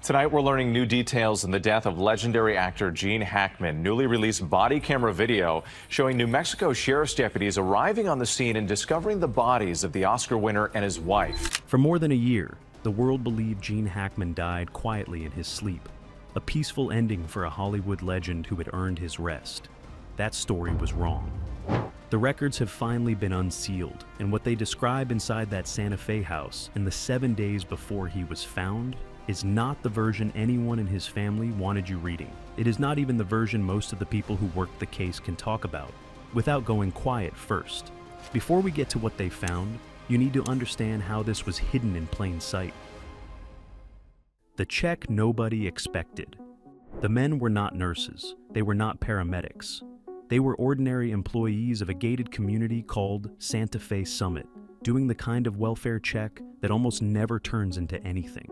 Tonight, we're learning new details in the death of legendary actor Gene Hackman. Newly released body camera video showing New Mexico sheriff's deputies arriving on the scene and discovering the bodies of the Oscar winner and his wife. For more than a year, the world believed Gene Hackman died quietly in his sleep. A peaceful ending for a Hollywood legend who had earned his rest. That story was wrong. The records have finally been unsealed, and what they describe inside that Santa Fe house in the 7 days before he was found is not the version anyone in his family wanted you reading. It is not even the version most of the people who worked the case can talk about, without going quiet first. Before we get to what they found, you need to understand how this was hidden in plain sight. The check nobody expected. The men were not nurses. They were not paramedics. They were ordinary employees of a gated community called Santa Fe Summit, doing the kind of welfare check that almost never turns into anything.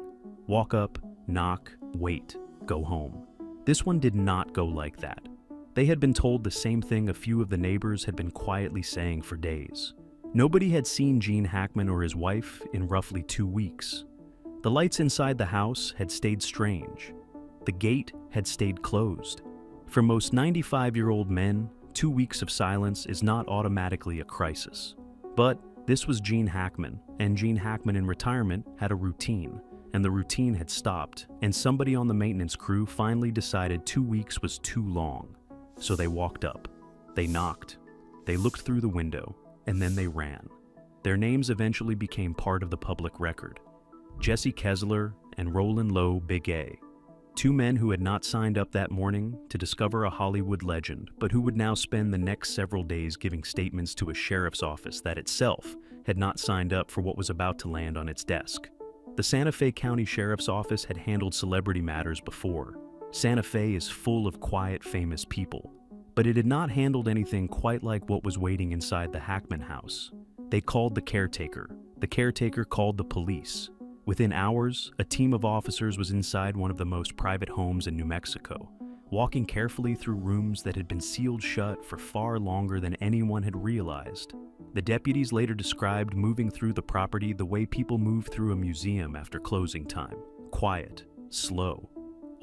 Walk up, knock, wait, go home. This one did not go like that. They had been told the same thing a few of the neighbors had been quietly saying for days. Nobody had seen Gene Hackman or his wife in roughly 2 weeks. The lights inside the house had stayed strange. The gate had stayed closed. For most 95-year-old men, 2 weeks of silence is not automatically a crisis. But this was Gene Hackman, and Gene Hackman in retirement had a routine, and the routine had stopped, and somebody on the maintenance crew finally decided 2 weeks was too long. So they walked up. They knocked. They looked through the window, and then they ran. Their names eventually became part of the public record. Jesse Kessler and Roland Lowe Big A. 2 men who had not signed up that morning to discover a Hollywood legend, but who would now spend the next several days giving statements to a sheriff's office that itself had not signed up for what was about to land on its desk. The Santa Fe County Sheriff's Office had handled celebrity matters before. Santa Fe is full of quiet, famous people. But it had not handled anything quite like what was waiting inside the Hackman house. They called the caretaker. The caretaker called the police. Within hours, a team of officers was inside one of the most private homes in New Mexico, walking carefully through rooms that had been sealed shut for far longer than anyone had realized. The deputies later described moving through the property the way people move through a museum after closing time. Quiet, slow,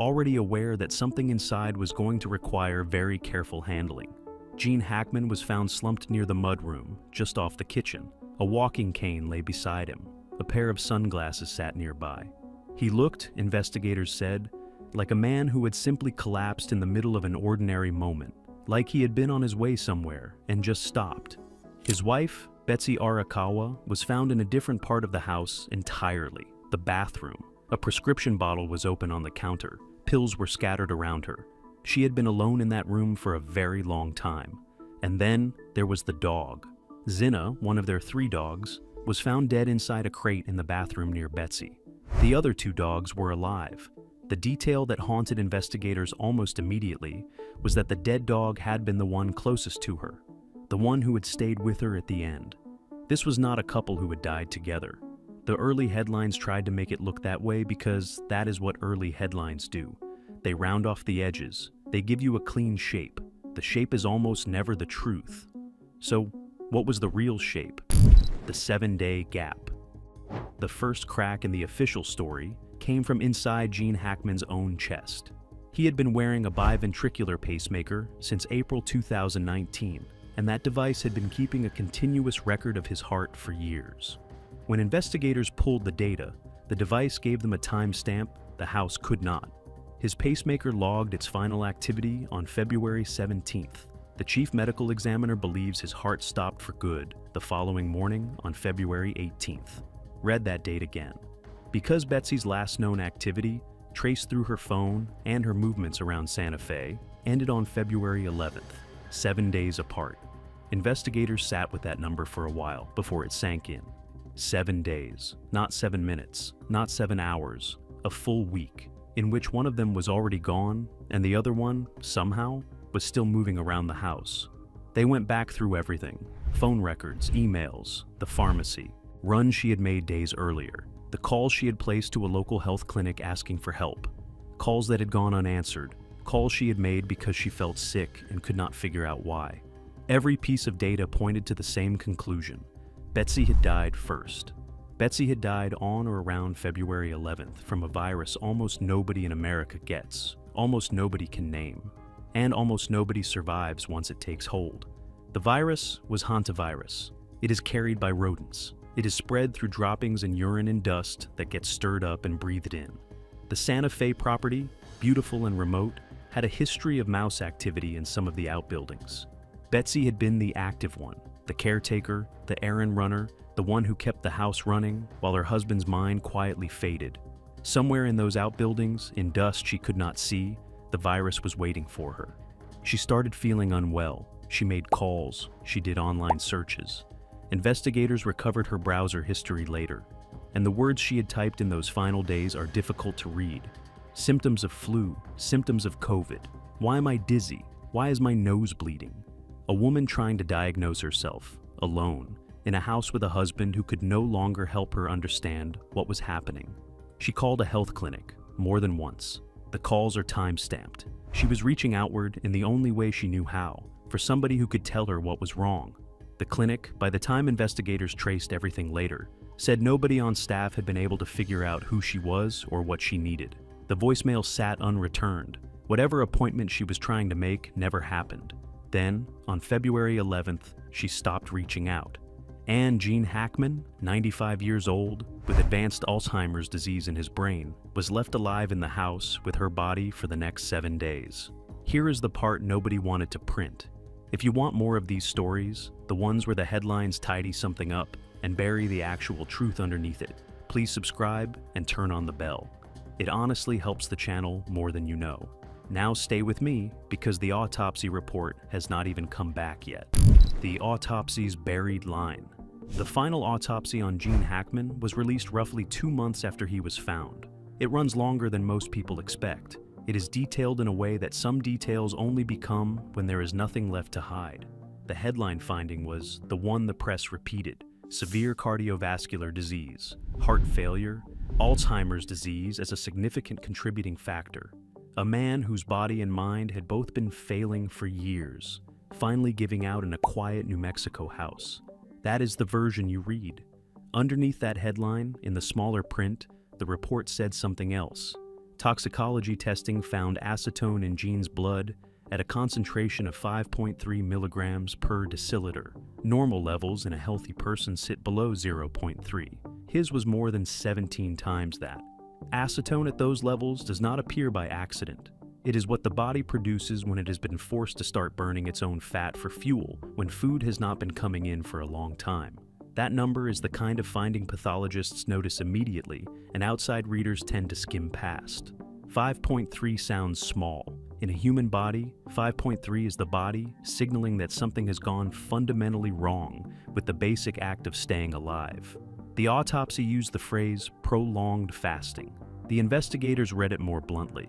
already aware that something inside was going to require very careful handling. Gene Hackman was found slumped near the mudroom, just off the kitchen. A walking cane lay beside him. A pair of sunglasses sat nearby. He looked, investigators said, like a man who had simply collapsed in the middle of an ordinary moment, like he had been on his way somewhere and just stopped. His wife, Betsy Arakawa, was found in a different part of the house entirely, the bathroom. A prescription bottle was open on the counter. Pills were scattered around her. She had been alone in that room for a very long time. And then there was the dog. Zina, one of their 3 dogs, was found dead inside a crate in the bathroom near Betsy. The other 2 dogs were alive. The detail that haunted investigators almost immediately was that the dead dog had been the one closest to her, the one who had stayed with her at the end. This was not a couple who had died together. The early headlines tried to make it look that way because that is what early headlines do. They round off the edges. They give you a clean shape. The shape is almost never the truth. So, what was the real shape? The 7-day gap. The first crack in the official story came from inside Gene Hackman's own chest. He had been wearing a biventricular pacemaker since April 2019, and that device had been keeping a continuous record of his heart for years. When investigators pulled the data, the device gave them a timestamp the house could not. His pacemaker logged its final activity on February 17th. The chief medical examiner believes his heart stopped for good the following morning on February 18th. Read that date again. Because Betsy's last known activity, traced through her phone and her movements around Santa Fe, ended on February 11th, 7 days apart. Investigators sat with that number for a while before it sank in. 7 days, not 7 minutes, not 7 hours, a full week, in which one of them was already gone and the other one, somehow, was still moving around the house. They went back through everything: phone records, emails, the pharmacy, runs she had made days earlier, the calls she had placed to a local health clinic asking for help, calls that had gone unanswered, calls she had made because she felt sick and could not figure out why. Every piece of data pointed to the same conclusion: Betsy had died first. Betsy had died on or around February 11th from a virus almost nobody in America gets, almost nobody can name, and almost nobody survives once it takes hold. The virus was hantavirus. It is carried by rodents. It is spread through droppings in urine and dust that get stirred up and breathed in. The Santa Fe property, beautiful and remote, had a history of mouse activity in some of the outbuildings. Betsy had been the active one, the caretaker, the errand runner, the one who kept the house running while her husband's mind quietly faded. Somewhere in those outbuildings, in dust she could not see, the virus was waiting for her. She started feeling unwell. She made calls. She did online searches. Investigators recovered her browser history later, and the words she had typed in those final days are difficult to read. Symptoms of flu, symptoms of COVID. Why am I dizzy? Why is my nose bleeding? A woman trying to diagnose herself, alone, in a house with a husband who could no longer help her understand what was happening. She called a health clinic, more than once. The calls are time-stamped. She was reaching outward in the only way she knew how, for somebody who could tell her what was wrong. The clinic, by the time investigators traced everything later, said nobody on staff had been able to figure out who she was or what she needed. The voicemail sat unreturned. Whatever appointment she was trying to make never happened. Then, on February 11th, she stopped reaching out. And Gene Hackman, 95 years old, with advanced Alzheimer's disease in his brain, was left alive in the house with her body for the next 7 days. Here is the part nobody wanted to print. If you want more of these stories, the ones where the headlines tidy something up and bury the actual truth underneath it, please subscribe and turn on the bell. It honestly helps the channel more than you know. Now stay with me because the autopsy report has not even come back yet. The autopsy's buried line. The final autopsy on Gene Hackman was released roughly 2 months after he was found. It runs longer than most people expect. It is detailed in a way that some details only become when there is nothing left to hide. The headline finding was the one the press repeated: severe cardiovascular disease, heart failure, Alzheimer's disease as a significant contributing factor. A man whose body and mind had both been failing for years, finally giving out in a quiet New Mexico house. That is the version you read. Underneath that headline, in the smaller print, the report said something else. Toxicology testing found acetone in Gene's blood at a concentration of 5.3 milligrams per deciliter. Normal levels in a healthy person sit below 0.3. His was more than 17 times that. Acetone at those levels does not appear by accident. It is what the body produces when it has been forced to start burning its own fat for fuel when food has not been coming in for a long time. That number is the kind of finding pathologists notice immediately and outside readers tend to skim past. 5.3 sounds small. In a human body, 5.3 is the body signaling that something has gone fundamentally wrong with the basic act of staying alive. The autopsy used the phrase prolonged fasting. The investigators read it more bluntly.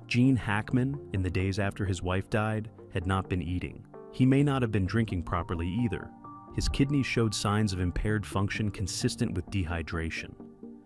Gene Hackman, in the days after his wife died, had not been eating. He may not have been drinking properly either. His kidneys showed signs of impaired function consistent with dehydration.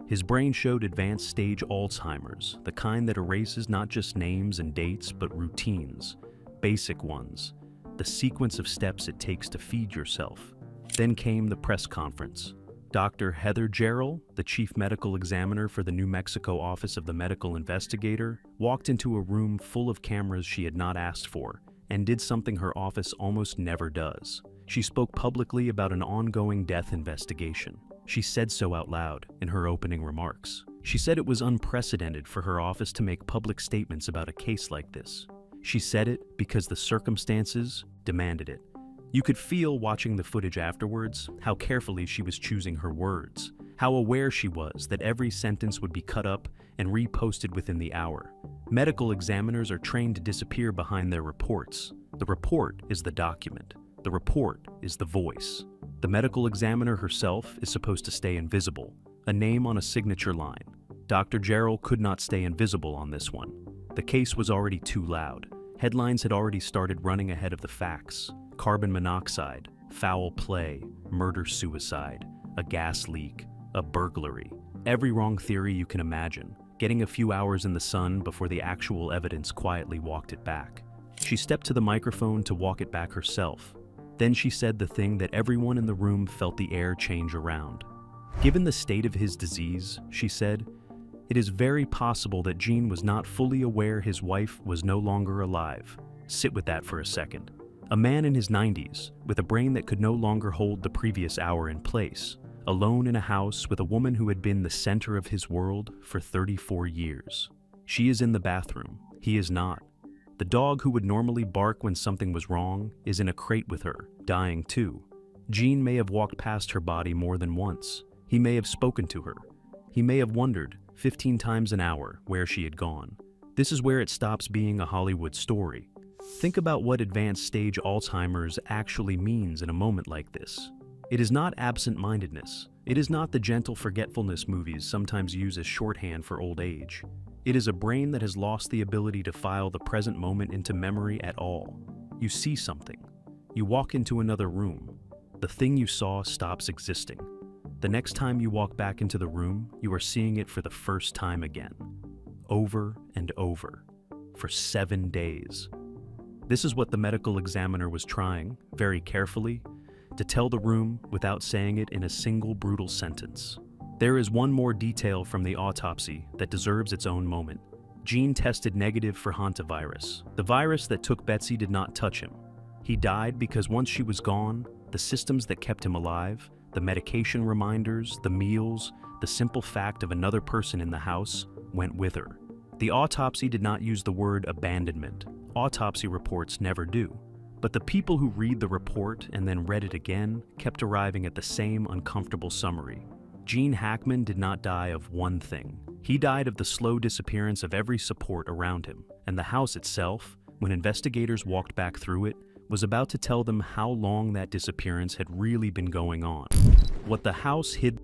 His brain showed advanced stage Alzheimer's, the kind that erases not just names and dates, but routines, basic ones, the sequence of steps it takes to feed yourself. Then came the press conference. Dr. Heather Jarrell, the chief medical examiner for the New Mexico Office of the Medical Investigator, walked into a room full of cameras she had not asked for and did something her office almost never does. She spoke publicly about an ongoing death investigation. She said so out loud in her opening remarks. She said it was unprecedented for her office to make public statements about a case like this. She said it because the circumstances demanded it. You could feel watching the footage afterwards how carefully she was choosing her words, how aware she was that every sentence would be cut up and reposted within the hour. Medical examiners are trained to disappear behind their reports. The report is the document. The report is the voice. The medical examiner herself is supposed to stay invisible, a name on a signature line. Dr. Jarrell could not stay invisible on this one. The case was already too loud. Headlines had already started running ahead of the facts. Carbon monoxide, foul play, murder-suicide, a gas leak, a burglary. Every wrong theory you can imagine, getting a few hours in the sun before the actual evidence quietly walked it back. She stepped to the microphone to walk it back herself. Then she said the thing that everyone in the room felt the air change around. Given the state of his disease, she said, it is very possible that Gene was not fully aware his wife was no longer alive. Sit with that for a second. A man in his 90s, with a brain that could no longer hold the previous hour in place, alone in a house with a woman who had been the center of his world for 34 years. She is in the bathroom. He is not. The dog who would normally bark when something was wrong is in a crate with her, dying too. Gene may have walked past her body more than once. He may have spoken to her. He may have wondered, 15 times an hour, where she had gone. This is where it stops being a Hollywood story. Think about what advanced stage Alzheimer's actually means in a moment like this. It is not absent-mindedness. It is not the gentle forgetfulness movies sometimes use as shorthand for old age. It is a brain that has lost the ability to file the present moment into memory at all. You see something. You walk into another room. The thing you saw stops existing. The next time you walk back into the room, you are seeing it for the first time again. Over and over. For 7 days. This is what the medical examiner was trying, very carefully, to tell the room without saying it in a single brutal sentence. There is one more detail from the autopsy that deserves its own moment. Gene tested negative for hantavirus. The virus that took Betsy did not touch him. He died because once she was gone, the systems that kept him alive, the medication reminders, the meals, the simple fact of another person in the house, went with her. The autopsy did not use the word abandonment. Autopsy reports never do. But the people who read the report and then read it again kept arriving at the same uncomfortable summary. Gene Hackman did not die of one thing. He died of the slow disappearance of every support around him, and the house itself, when investigators walked back through it, was about to tell them how long that disappearance had really been going on. What the house hid,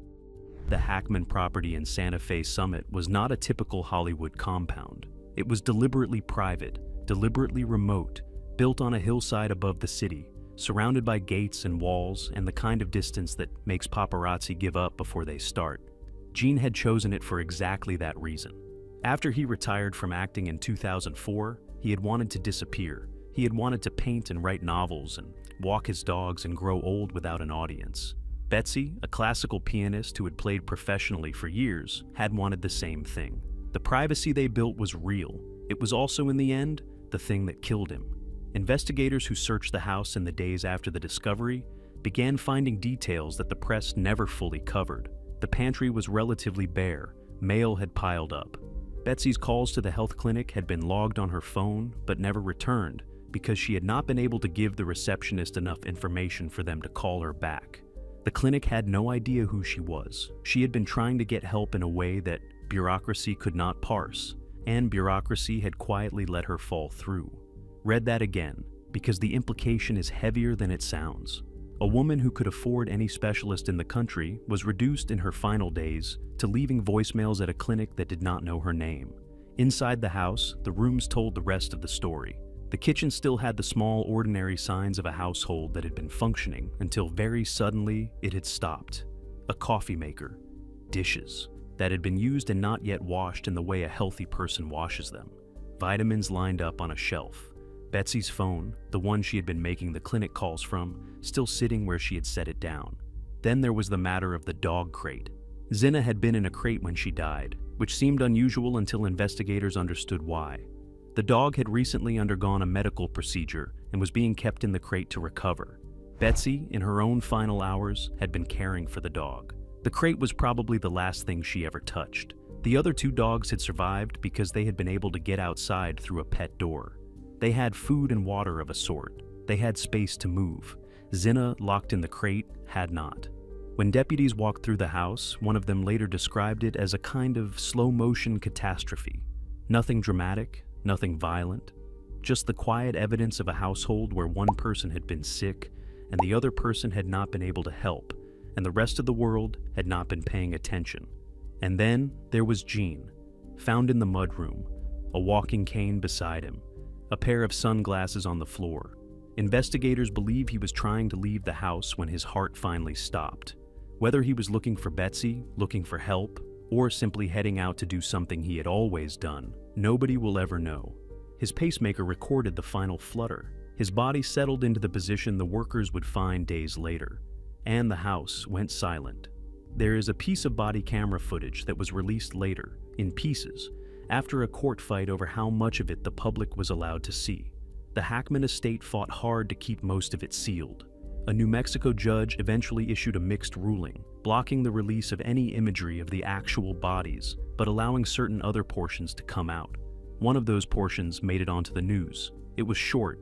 the Hackman property in Santa Fe Summit, was not a typical Hollywood compound. It was deliberately private, deliberately remote, built on a hillside above the city, surrounded by gates and walls and the kind of distance that makes paparazzi give up before they start. Gene had chosen it for exactly that reason. After he retired from acting in 2004, he had wanted to disappear. He had wanted to paint and write novels and walk his dogs and grow old without an audience. Betsy, a classical pianist who had played professionally for years, had wanted the same thing. The privacy they built was real. It was also, in the end, the thing that killed him. Investigators who searched the house in the days after the discovery began finding details that the press never fully covered. The pantry was relatively bare. Mail had piled up. Betsy's calls to the health clinic had been logged on her phone but never returned because she had not been able to give the receptionist enough information for them to call her back. The clinic had no idea who she was. She had been trying to get help in a way that bureaucracy could not parse, and bureaucracy had quietly let her fall through. Read that again, because the implication is heavier than it sounds. A woman who could afford any specialist in the country was reduced in her final days to leaving voicemails at a clinic that did not know her name. Inside the house, the rooms told the rest of the story. The kitchen still had the small, ordinary signs of a household that had been functioning until very suddenly it had stopped. A coffee maker, dishes that had been used and not yet washed in the way a healthy person washes them, vitamins lined up on a shelf, Betsy's phone, the one she had been making the clinic calls from, still sitting where she had set it down. Then there was the matter of the dog crate. Zinna had been in a crate when she died, which seemed unusual until investigators understood why. The dog had recently undergone a medical procedure and was being kept in the crate to recover. Betsy, in her own final hours, had been caring for the dog. The crate was probably the last thing she ever touched. The other two dogs had survived because they had been able to get outside through a pet door. They had food and water of a sort. They had space to move. Zinna, locked in the crate, had not. When deputies walked through the house, one of them later described it as a kind of slow-motion catastrophe. Nothing dramatic, nothing violent, just the quiet evidence of a household where one person had been sick and the other person had not been able to help, and the rest of the world had not been paying attention. And then there was Gene, found in the mudroom, a walking cane beside him, a pair of sunglasses on the floor. Investigators believe he was trying to leave the house when his heart finally stopped. Whether he was looking for Betsy, looking for help, or simply heading out to do something he had always done, nobody will ever know. His pacemaker recorded the final flutter. His body settled into the position the workers would find days later, and the house went silent. There is a piece of body camera footage that was released later, in pieces, after a court fight over how much of it the public was allowed to see. The Hackman estate fought hard to keep most of it sealed. A New Mexico judge eventually issued a mixed ruling, blocking the release of any imagery of the actual bodies, but allowing certain other portions to come out. One of those portions made it onto the news. It was short.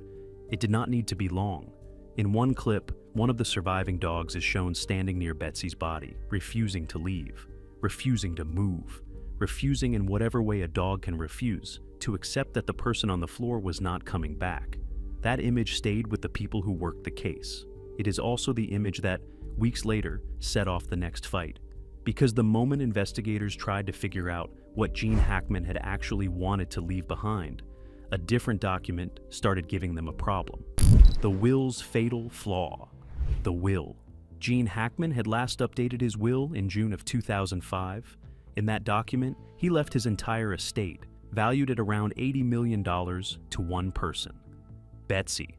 It did not need to be long. In one clip, one of the surviving dogs is shown standing near Betsy's body, refusing to leave, refusing to move, refusing in whatever way a dog can refuse, to accept that the person on the floor was not coming back. That image stayed with the people who worked the case. It is also the image that, weeks later, set off the next fight. Because the moment investigators tried to figure out what Gene Hackman had actually wanted to leave behind, a different document started giving them a problem. The will's fatal flaw. The will. Gene Hackman had last updated his will in June of 2005. In that document, he left his entire estate, valued at around $80 million, to one person: Betsy.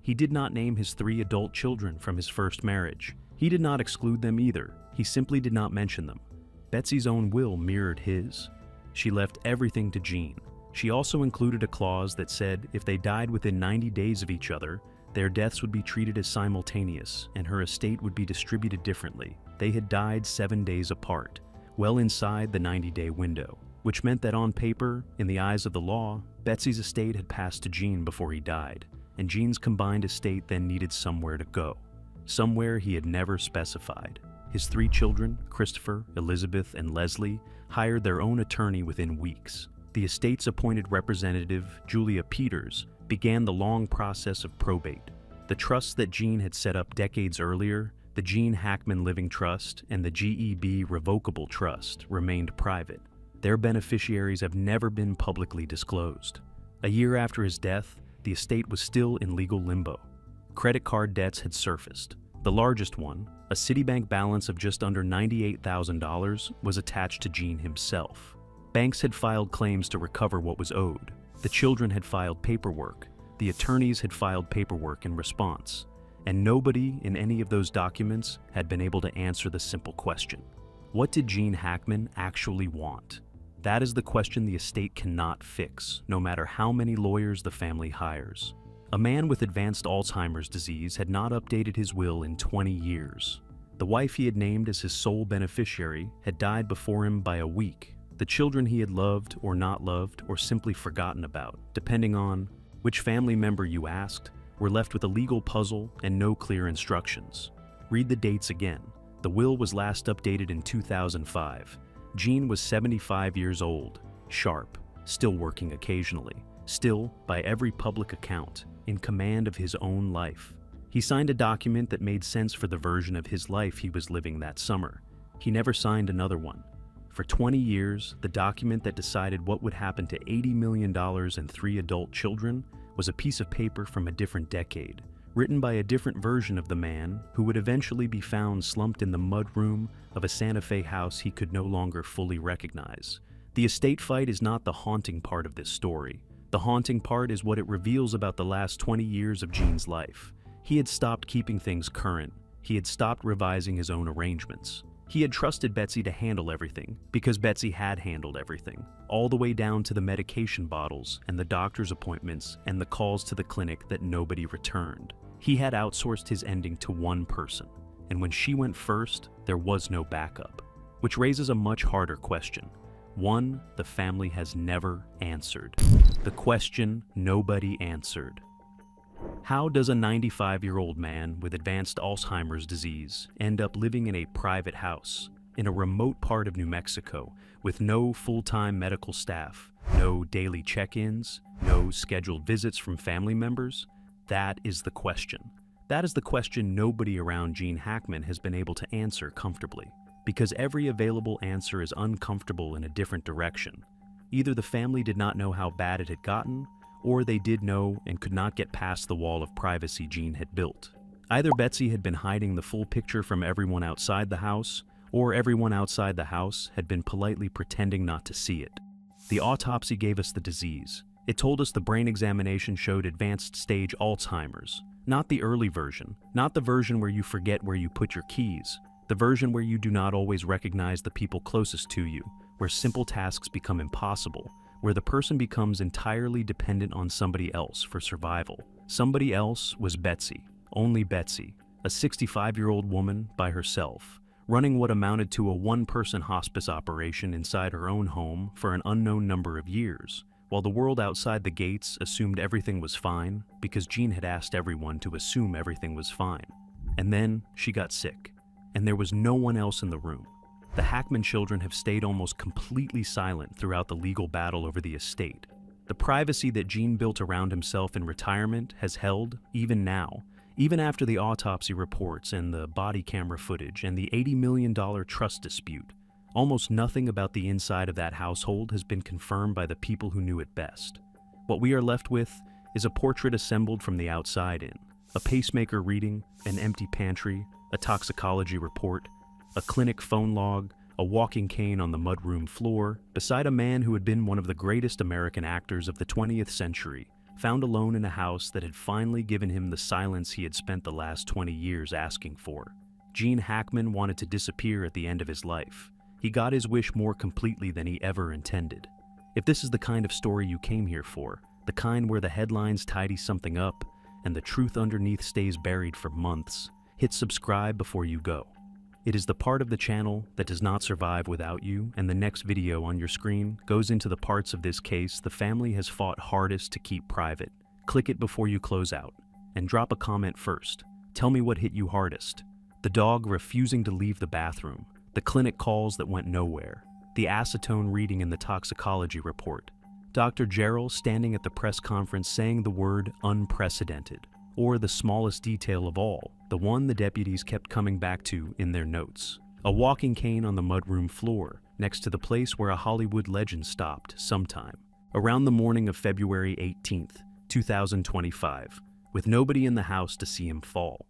He did not name his 3 adult children from his first marriage. He did not exclude them either. He simply did not mention them. Betsy's own will mirrored his. She left everything to Gene. She also included a clause that said if they died within 90 days of each other, their deaths would be treated as simultaneous and her estate would be distributed differently. They had died 7 days apart, well inside the 90-day window, which meant that on paper, in the eyes of the law, Betsy's estate had passed to Gene before he died, and Gene's combined estate then needed somewhere to go, somewhere he had never specified. His 3 children, Christopher, Elizabeth, and Leslie, hired their own attorney within weeks. The estate's appointed representative, Julia Peters, began the long process of probate. The trusts that Gene had set up decades earlier, the Gene Hackman Living Trust and the GEB Revocable Trust, remained private. Their beneficiaries have never been publicly disclosed. A year after his death, the estate was still in legal limbo. Credit card debts had surfaced. The largest one, a Citibank balance of just under $98,000, was attached to Gene himself. Banks had filed claims to recover what was owed. The children had filed paperwork. The attorneys had filed paperwork in response. And nobody in any of those documents had been able to answer the simple question: what did Gene Hackman actually want? That is the question the estate cannot fix, no matter how many lawyers the family hires. A man with advanced Alzheimer's disease had not updated his will in 20 years. The wife he had named as his sole beneficiary had died before him by a week. The children he had loved or not loved or simply forgotten about, depending on which family member you asked, were left with a legal puzzle and no clear instructions. Read the dates again. The will was last updated in 2005. Gene was 75 years old, sharp, still working occasionally, still, by every public account, in command of his own life. He signed a document that made sense for the version of his life he was living that summer. He never signed another one. For 20 years, the document that decided what would happen to $80 million and 3 adult children was a piece of paper from a different decade, written by a different version of the man who would eventually be found slumped in the mudroom of a Santa Fe house he could no longer fully recognize. The estate fight is not the haunting part of this story. The haunting part is what it reveals about the last 20 years of Gene's life. He had stopped keeping things current. He had stopped revising his own arrangements. He had trusted Betsy to handle everything, because Betsy had handled everything, all the way down to the medication bottles and the doctor's appointments and the calls to the clinic that nobody returned. He had outsourced his ending to one person, and when she went first, there was no backup. Which raises a much harder question. One the family has never answered. The question nobody answered. How does a 95-year-old man with advanced Alzheimer's disease end up living in a private house in a remote part of New Mexico with no full-time medical staff, no daily check-ins, no scheduled visits from family members? That is the question. That is the question nobody around Gene Hackman has been able to answer comfortably, because every available answer is uncomfortable in a different direction. Either the family did not know how bad it had gotten, or they did know and could not get past the wall of privacy Gene had built. Either Betsy had been hiding the full picture from everyone outside the house, or everyone outside the house had been politely pretending not to see it. The autopsy gave us the disease. It told us the brain examination showed advanced stage Alzheimer's, not the early version, not the version where you forget where you put your keys, The version where you do not always recognize the people closest to you, where simple tasks become impossible, where the person becomes entirely dependent on somebody else for survival. Somebody else was Betsy, only Betsy, a 65-year-old woman by herself, running what amounted to a one-person hospice operation inside her own home for an unknown number of years, while the world outside the gates assumed everything was fine because Gene had asked everyone to assume everything was fine. And then she got sick, and there was no one else in the room. The Hackman children have stayed almost completely silent throughout the legal battle over the estate. The privacy that Gene built around himself in retirement has held, even now, even after the autopsy reports and the body camera footage and the $80 million trust dispute. Almost nothing about the inside of that household has been confirmed by the people who knew it best. What we are left with is a portrait assembled from the outside in, a pacemaker reading, an empty pantry, a toxicology report, a clinic phone log, a walking cane on the mudroom floor, beside a man who had been one of the greatest American actors of the 20th century, found alone in a house that had finally given him the silence he had spent the last 20 years asking for. Gene Hackman wanted to disappear at the end of his life. He got his wish more completely than he ever intended. If this is the kind of story you came here for, the kind where the headlines tidy something up and the truth underneath stays buried for months, hit subscribe before you go. It is the part of the channel that does not survive without you, and the next video on your screen goes into the parts of this case the family has fought hardest to keep private. Click it before you close out, and drop a comment first. Tell me what hit you hardest. The dog refusing to leave the bathroom, the clinic calls that went nowhere, the acetone reading in the toxicology report, Dr. Gerald standing at the press conference saying the word unprecedented, or the smallest detail of all, the one the deputies kept coming back to in their notes. A walking cane on the mudroom floor, next to the place where a Hollywood legend stopped sometime, around the morning of February 18th, 2025, with nobody in the house to see him fall.